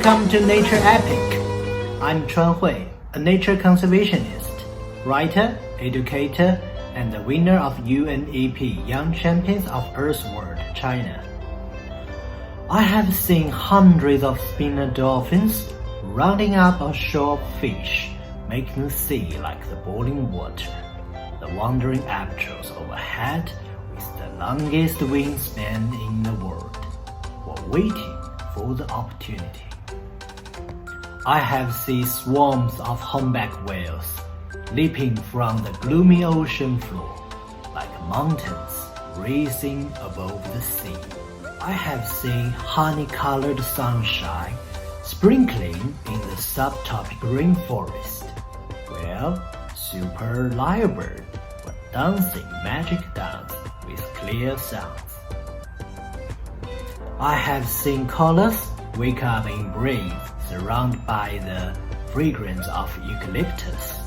Welcome to Nature Epic. I'm Chuanhui, a nature conservationist, writer, educator, and the winner of UNEP Young Champions of Earth World, China. I have seen hundreds of spinner dolphins rounding up a shore of fish, making the sea like the boiling water. The wandering albatross overhead, with the longest wingspan in the world, were waiting for the opportunity. I have seen swarms of humpback whales leaping from the gloomy ocean floor like mountains rising above the sea. I have seen honey-colored sunshine sprinkling in the subtropic rainforest, where super lyrebirds were dancing magic dance with clear sounds. I have seen koalas wake up in breeze surrounded by the fragrance of eucalyptus.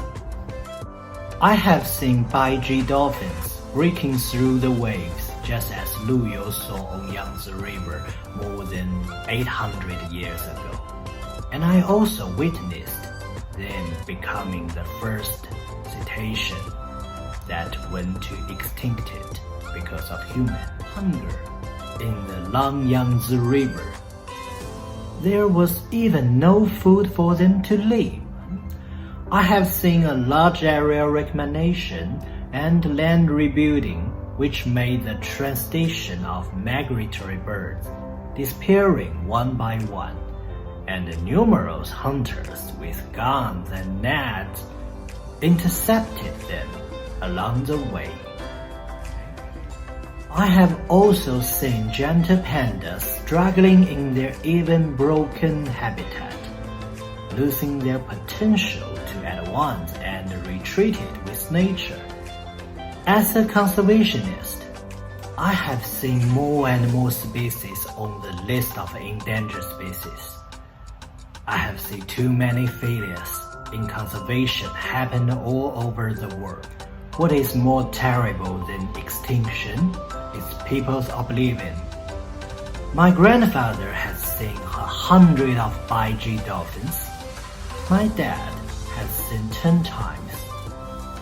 I have seen baiji dolphins breaking through the waves just as Lu Yu saw on Yangtze River more than 800 years ago. And I also witnessed them becoming the first cetacean that went to extincted because of human hunger in the long Yangtze River. There was even no food for them to live. I have seen a large area reclamation and land rebuilding which made the transition of migratory birds disappearing one by one, and numerous hunters with guns and nets intercepted them along the way. I have also seen gentle pandas struggling in their even broken habitat, losing their potential to advance and retreated with nature. As a conservationist, I have seen more and more species on the list of endangered species. I have seen too many failures in conservation happen all over the world. What is more terrible than extinction is people's oblivion. My grandfather has seen 100 of baiji dolphins. My dad has seen 10 times,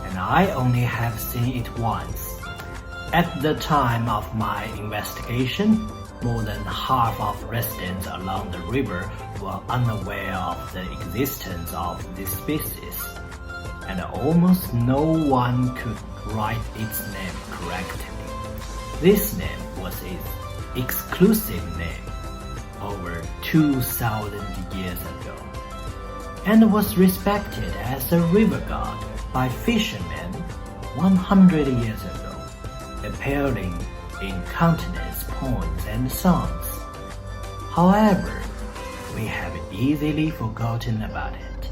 and I only have seen it once. At the time of my investigation, more than half of residents along the river were unaware of the existence of this species, and almost no one could write its name correctly. This name was its exclusive name over 2,000 years ago, and was respected as a river god by fishermen 100 years ago, appearing in countless poems and songs. However, we have easily forgotten about it.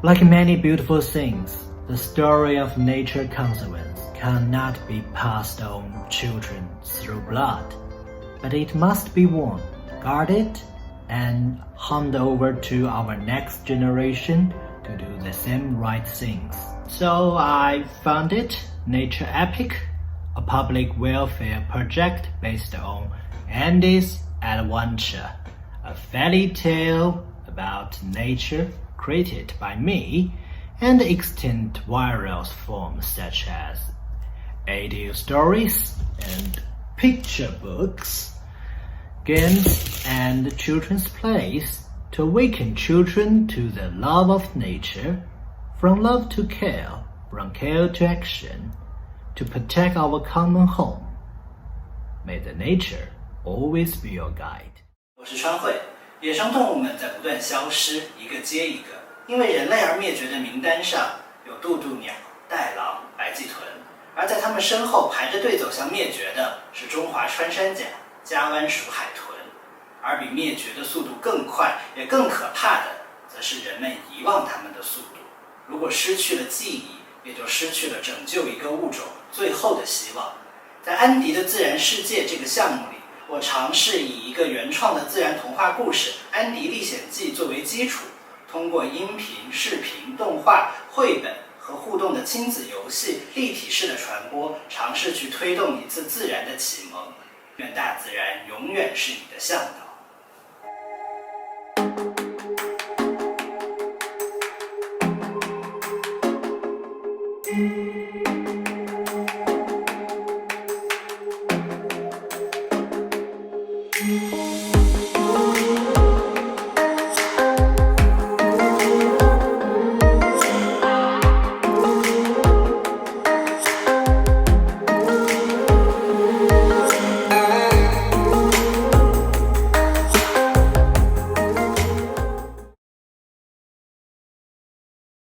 Like many beautiful things, the story of nature conservation cannot be passed on children through blood, but it must be worn, guarded, and handed over to our next generation to do the same right things. So I founded Nature Epic, a public welfare project based on Andy's Adventure, a fairy tale about nature created by me and extinct viral forms such as audio stories and picture books, games, and children's plays to awaken children to the love of nature, from love to care, from care to action, to protect our common home. May the nature always be your guide. 我是川慧。野生动物们在不断消失，一个接一个，因为人类而灭绝的名单上有渡渡鸟、袋狼、白鳍豚，而在它们身后排着队走向灭绝的是中华穿山甲、加湾鼠海豚，而比灭绝的速度更快也更可怕的，则是人们遗忘它们的速度。如果失去了记忆，也就失去了拯救一个物种最后的希望。在安迪的自然世界这个项目里，我尝试以一个原创的自然童话故事《安迪历险记》作为基础，通过音频、视频、动画、绘本和互动的亲子游戏立体式的传播，尝试去推动一次自然的启蒙。愿大自然永远是你的向导。you.